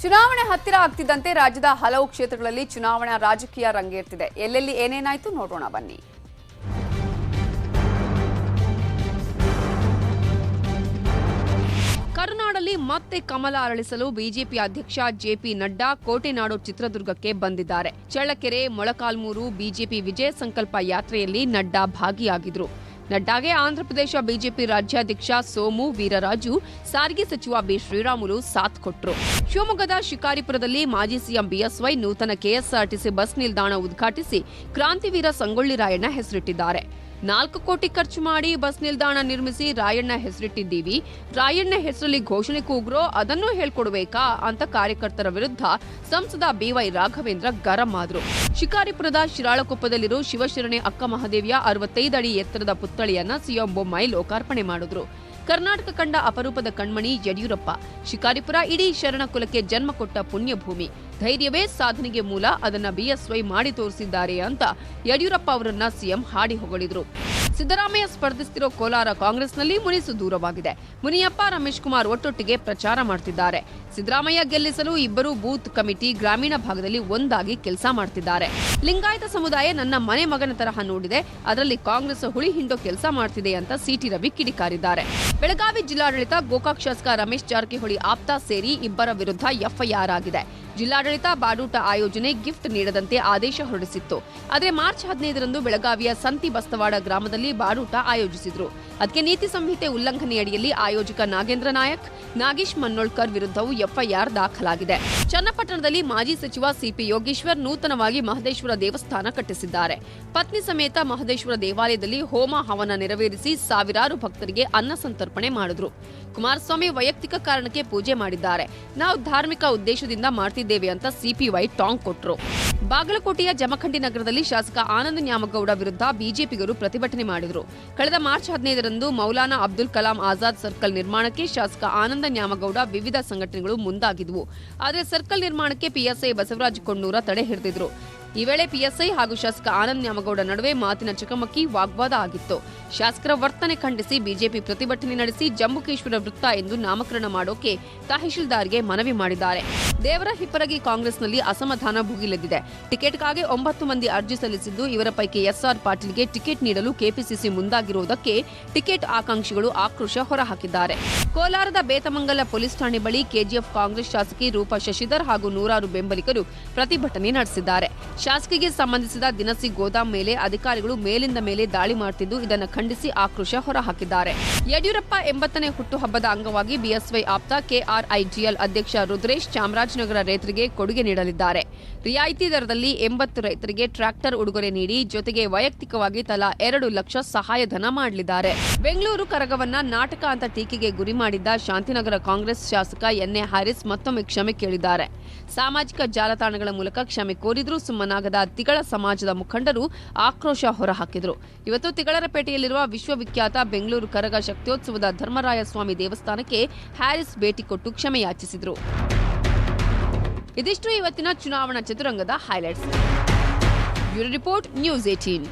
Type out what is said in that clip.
ಚುನಾವಣೆ ಹತ್ತಿರ ಆಗ್ತಿದ್ದಂತೆ ರಾಜ್ಯದ ಹಲವು ಕ್ಷೇತ್ರಗಳಲ್ಲಿ ಚುನಾವಣಾ ರಾಜಕೀಯ ರಂಗೇರ್ತಿದೆ. ಎಲ್ಲೆಲ್ಲಿ ಏನೇನಾಯ್ತು ನೋಡೋಣ ಬನ್ನಿ. ಕರುನಾಡಲ್ಲಿ ಮತ್ತೆ ಕಮಲ ಅರಳಿಸಲು ಬಿಜೆಪಿ ಅಧ್ಯಕ್ಷ ಜೆಪಿ ನಡ್ಡಾ ಕೋಟೆನಾಡು ಚಿತ್ರದುರ್ಗಕ್ಕೆ ಬಂದಿದ್ದಾರೆ. ಚಳ್ಳಕೆರೆ, ಮೊಳಕಾಲ್ಮೂರು ಬಿಜೆಪಿ ವಿಜಯ ಸಂಕಲ್ಪ ಯಾತ್ರೆಯಲ್ಲಿ ನಡ್ಡಾ ಭಾಗಿಯಾಗಿದ್ರು. ನಡ್ಡಾಗೆ ಆಂಧ್ರಪ್ರದೇಶ ಬಿಜೆಪಿ ರಾಜ್ಯಾಧ್ಯಕ್ಷ ಸೋಮು ವೀರರಾಜು, ಸಾರಿಗೆ ಸಚಿವ ಬಿ ಶ್ರೀರಾಮುಲು ಸಾಥ್ ಕೊಟ್ಟರು. ಶಿವಮೊಗ್ಗದ ಶಿಕಾರಿಪುರದಲ್ಲಿ ಮಾಜಿ ಸಿಎಂ ಬಿಎಸ್ವೈ ನೂತನ ಕೆಎಸ್ಆರ್ಟಿಸಿ ಬಸ್ ನಿಲ್ದಾಣ ಉದ್ಘಾಟಿಸಿ ಕ್ರಾಂತಿವೀರ ಸಂಗೊಳ್ಳಿ ರಾಯಣ್ಣ ಹೆಸರಿಟ್ಟಿದ್ದಾರೆ. 4 ಕೋಟಿ ಖರ್ಚು ಮಾಡಿ ಬಸ್ ನಿಲ್ದಾಣ ನಿರ್ಮಿಸಿ ರಾಯಣ್ಣ ಹೆಸರಿಟ್ಟಿದ್ದೀವಿ. ರಾಯಣ್ಣ ಹೆಸರಲ್ಲಿ ಘೋಷಣೆ ಕೂಗ್ರೋ ಅದನ್ನೂ ಹೇಳ್ಕೊಡ್ಬೇಕಾ ಅಂತ ಕಾರ್ಯಕರ್ತರ ವಿರುದ್ಧ ಸಂಸದ ಬಿವೈ ರಾಘವೇಂದ್ರ ಗರಂ ಆದ್ರು. ಶಿಕಾರಿಪುರದ ಶಿರಾಳಕೊಪ್ಪದಲ್ಲಿರೋ ಶಿವಶರಣೆ ಅಕ್ಕ ಮಹಾದೇವಿಯ 65 ಅಡಿ ಎತ್ತರದ ಪುತ್ಥಳಿಯನ್ನ ಸಿಎಂ ಬೊಮ್ಮಾಯಿ ಲೋಕಾರ್ಪಣೆ ಮಾಡಿದ್ರು. ಕರ್ನಾಟಕ ಕಂಡ ಅಪರೂಪದ ಕಣ್ಮಣಿ ಯಡಿಯೂರಪ್ಪ. ಶಿಕಾರಿಪುರ ಇಡೀ ಶರಣ ಕುಲಕ್ಕೆ ಜನ್ಮ ಕೊಟ್ಟ ಪುಣ್ಯಭೂಮಿ. ಧೈರ್ಯವೇ ಸಾಧನೆಗೆ ಮೂಲ, ಅದನ್ನ ಬಿಎಸ್ವೈ ಮಾಡಿ ತೋರಿಸಿದ್ದಾರೆ ಅಂತ ಯಡಿಯೂರಪ್ಪ ಅವರನ್ನ ಸಿಎಂ ಹಾಡಿ ಹೊಗಳಿದ್ರು. ಸಿದ್ದರಾಮಯ್ಯ ಸ್ಪರ್ಧಿಸುತ್ತಿರೋ ಕೋಲಾರ ಕಾಂಗ್ರೆಸ್ನಲ್ಲಿ ಮುನಿಸು ದೂರವಾಗಿದೆ. ಮುನಿಯಪ್ಪ, ರಮೇಶ್ ಕುಮಾರ್ ಒಟ್ಟೊಟ್ಟಿಗೆ ಪ್ರಚಾರ ಮಾಡ್ತಿದ್ದಾರೆ. ಸಿದ್ದರಾಮಯ್ಯ ಗೆಲ್ಲಿಸಲು ಇಬ್ಬರು ಬೂತ್ ಕಮಿಟಿ ಗ್ರಾಮೀಣ ಭಾಗದಲ್ಲಿ ಒಂದಾಗಿ ಕೆಲಸ ಮಾಡ್ತಿದ್ದಾರೆ. ಲಿಂಗಾಯತ ಸಮುದಾಯ ನನ್ನ ಮನೆ ಮಗನ ತರಹ ನೋಡಿದೆ, ಅದರಲ್ಲಿ ಕಾಂಗ್ರೆಸ್ ಹುಳಿ ಹಿಂಡೋ ಕೆಲಸ ಮಾಡ್ತಿದೆ ಅಂತ ಸಿಟಿ ರವಿ ಕಿಡಿಕಾರಿದ್ದಾರೆ. ಬೆಳಗಾವಿ ಜಿಲ್ಲಾಡಳಿತ ಗೋಕಾಕ್ ಶಾಸಕ ರಮೇಶ್ ಜಾರಕಿಹೊಳಿ ಆಪ್ತ ಸೇರಿ ಇಬ್ಬರ ವಿರುದ್ಧ ಎಫ್ಐಆರ್ ಆಗಿದೆ. ಜಿಲ್ಲಾಡಳಿತ ಬಾಡೂಟ ಆಯೋಜನೆ ಗಿಫ್ಟ್ ನೀಡದಂತೆ ಆದೇಶ ಹೊರಡಿಸಿತ್ತು. ಆದರೆ ಮಾರ್ಚ್ 15ರಂದು ಬೆಳಗಾವಿಯ ಸಂತಿ ಬಸ್ತವಾಡ ಗ್ರಾಮದಲ್ಲಿ ಬಾಡೂಟ ಆಯೋಜಿಸಿದ್ರು. ಅದಕ್ಕೆ ನೀತಿ ಸಂಹಿತೆ ಉಲ್ಲಂಘನೆಯಡಿಯಲ್ಲಿ ಆಯೋಜಕ ನಾಗೇಂದ್ರ ನಾಯಕ್, ನಾಗೇಶ್ ಮನ್ನೋಳ್ಕರ್ ವಿರುದ್ಧವೂ ಎಫ್ಐಆರ್ ದಾಖಲಾಗಿದೆ. ಚನ್ನಪಟ್ಟಣದಲ್ಲಿ ಮಾಜಿ ಸಚಿವ ಸಿಪಿ ಯೋಗೇಶ್ವರ್ ನೂತನವಾಗಿ ಮಹದೇಶ್ವರ ದೇವಸ್ಥಾನ ಕಟ್ಟಿಸಿದ್ದಾರೆ. ಪತ್ನಿ ಸಮೇತ ಮಹದೇಶ್ವರ ದೇವಾಲಯದಲ್ಲಿ ಹೋಮ ಹವನ ನೆರವೇರಿಸಿ ಸಾವಿರಾರು ಭಕ್ತರಿಗೆ ಅನ್ನ ಸಂತರ್ಪಣೆ ಮಾಡಿದ್ರು. ಕುಮಾರಸ್ವಾಮಿ ವೈಯಕ್ತಿಕ ಕಾರಣಕ್ಕೆ ಪೂಜೆ ಮಾಡಿದ್ದಾರೆ. ನಾವು ಧಾರ್ಮಿಕ ಉದ್ದೇಶದಿಂದ ಮಾಡ್ತಿದ್ದೇವೆ ಅಂತ ಸಿಪಿವೈ ಟಾಂಗ್ ಕೊಟ್ರು. ಬಾಗಲಕೋಟೆಯ ಜಮಖಂಡಿ ನಗರದಲ್ಲಿ ಶಾಸಕ ಆನಂದ್ ನ್ಯಾಮಗೌಡ ವಿರುದ್ಧ ಬಿಜೆಪಿಗರು ಪ್ರತಿಭಟನೆ ಮಾಡಿದರು. ಕಳೆದ ಮಾರ್ಚ್ 15ರಂದು ಮೌಲಾನಾ ಅಬ್ದುಲ್ ಕಲಾಂ ಆಜಾದ್ ಸರ್ಕಲ್ ನಿರ್ಮಾಣಕ್ಕೆ ಶಾಸಕ ಆನಂದ ನ್ಯಾಮಗೌಡ ವಿವಿಧ ಸಂಘಟನೆಗಳು ಮುಂದಾಗಿದ್ವು. ಆದರೆ ಸರ್ಕಲ್ ನಿರ್ಮಾಣಕ್ಕೆ ಪಿಎಸ್ಐ ಬಸವರಾಜ ಕೊಣ್ಣೂರ ತಡೆ ಹಿಡಿದಿದ್ರು. ಈ ವೇಳೆ ಪಿಎಸ್ಐ ಹಾಗೂ ಶಾಸಕ ಆನಂದ್ ನ್ಯಾಮಗೌಡ ನಡುವೆ ಮಾತಿನ ಚಕಮಕಿ, ವಾಗ್ವಾದ ಆಗಿತ್ತು. ಶಾಸಕರ ವರ್ತನೆ ಖಂಡಿಸಿ ಬಿಜೆಪಿ ಪ್ರತಿಭಟನೆ ನಡೆಸಿ ಜಂಬುಕೇಶ್ವರ ವೃತ್ತ ಎಂದು ನಾಮಕರಣ ಮಾಡೋಕೆ ತಹಶೀಲ್ದಾರ್ಗೆ ಮನವಿ ಮಾಡಿದ್ದಾರೆ. ದೇವರ ಹಿಪ್ಪರಗಿ ಕಾಂಗ್ರೆಸ್ನಲ್ಲಿ ಅಸಮಾಧಾನ ಭುಗಿಲೆದ್ದಿದೆ. ಟಿಕೆಟ್ಗಾಗಿ 9 ಮಂದಿ ಅರ್ಜಿ ಸಲ್ಲಿಸಿದ್ದು, ಇವರ ಪೈಕಿ ಎಸ್ಆರ್ ಪಾಟೀಲ್ಗೆ ಟಿಕೆಟ್ ನೀಡಲು ಕೆಪಿಸಿಸಿ ಮುಂದಾಗಿರುವುದಕ್ಕೆ ಟಿಕೆಟ್ ಆಕಾಂಕ್ಷಿಗಳು ಆಕ್ರೋಶ ಹೊರಹಾಕಿದ್ದಾರೆ. ಕೋಲಾರದ ಬೇತಮಂಗಲ ಪೊಲೀಸ್ ಠಾಣೆ ಬಳಿ ಕೆಜಿಎಫ್ ಕಾಂಗ್ರೆಸ್ ಶಾಸಕಿ ರೂಪಾ ಶಶಿಧರ್ ಹಾಗೂ ನೂರಾರು ಬೆಂಬಲಿಗರು ಪ್ರತಿಭಟನೆ ನಡೆಸಿದ್ದಾರೆ. ಶಾಸಕಿಗೆ ಸಂಬಂಧಿಸಿದ ದಿನಸಿ ಗೋದಾಂ ಮೇಲೆ ಅಧಿಕಾರಿಗಳು ಮೇಲಿಂದ ಮೇಲೆ ದಾಳಿ ಮಾಡುತ್ತಿದ್ದು, ಇದನ್ನು ಖಂಡಿಸಿ ಆಕ್ರೋಶ ಹೊರಹಾಕಿದ್ದಾರೆ. ಯಡಿಯೂರಪ್ಪ 80ನೇ ಹುಟ್ಟುಹಬ್ಬದ ಅಂಗವಾಗಿ ಬಿಎಸ್ವೈ ಆಪ್ತ ಕೆಆರ್ಐಜಿಎಲ್ ಅಧ್ಯಕ್ಷ ರುದ್ರೇಶ್ ಚಾಮರಾಜನಗರ ರೈತರಿಗೆ ಕೊಡುಗೆ ನೀಡಲಿದ್ದಾರೆ. ರಿಯಾಯಿತಿ ದರದಲ್ಲಿ 80 ರೈತರಿಗೆ ಟ್ರ್ಯಾಕ್ಟರ್ ಉಡುಗೊರೆ ನೀಡಿ ಜೊತೆಗೆ ವೈಯಕ್ತಿಕವಾಗಿ ತಲಾ 2 ಲಕ್ಷ ಸಹಾಯಧನ ಮಾಡಲಿದ್ದಾರೆ. ಬೆಂಗಳೂರು ಕರಗವನ್ನ ನಾಟಕ ಅಂತ ಟೀಕೆಗೆ ಗುರಿ ಮಾಡಿದ್ದ ಶಾಂತಿನಗರ ಕಾಂಗ್ರೆಸ್ ಶಾಸಕ ಎನ್ಎ ಹ್ಯಾರಿಸ್ ಮತ್ತೊಮ್ಮೆ ಕ್ಷಮೆ ಕೇಳಿದ್ದಾರೆ. ಸಾಮಾಜಿಕ ಜಾಲತಾಣಗಳ ಮೂಲಕ ಕ್ಷಮೆ ಕೋರಿದ್ರೂ ಸುಮ್ಮನಾಗದ ತಿಗಳ ಸಮಾಜದ ಮುಖಂಡರು ಆಕ್ರೋಶ ಹೊರಹಾಕಿದರು. ಇವತ್ತು ತಿಗಳರಪೇಟೆಯಲ್ಲಿರುವ ವಿಶ್ವವಿಖ್ಯಾತ ಬೆಂಗಳೂರು ಕರಗ ಶಕ್ತ್ಯೋತ್ಸವದ ಧರ್ಮರಾಯ ಸ್ವಾಮಿ ದೇವಸ್ಥಾನಕ್ಕೆ ಹ್ಯಾರಿಸ್ ಭೇಟಿ ಕೊಟ್ಟು ಕ್ಷಮೆ ಯಾಚಿಸಿದರು. ಇದಿಷ್ಟು ಇವತ್ತಿನ ಚುನಾವಣಾ ಚದುರಂಗದ ಹೈಲೈಟ್ಸ್. Bureau report, news 18.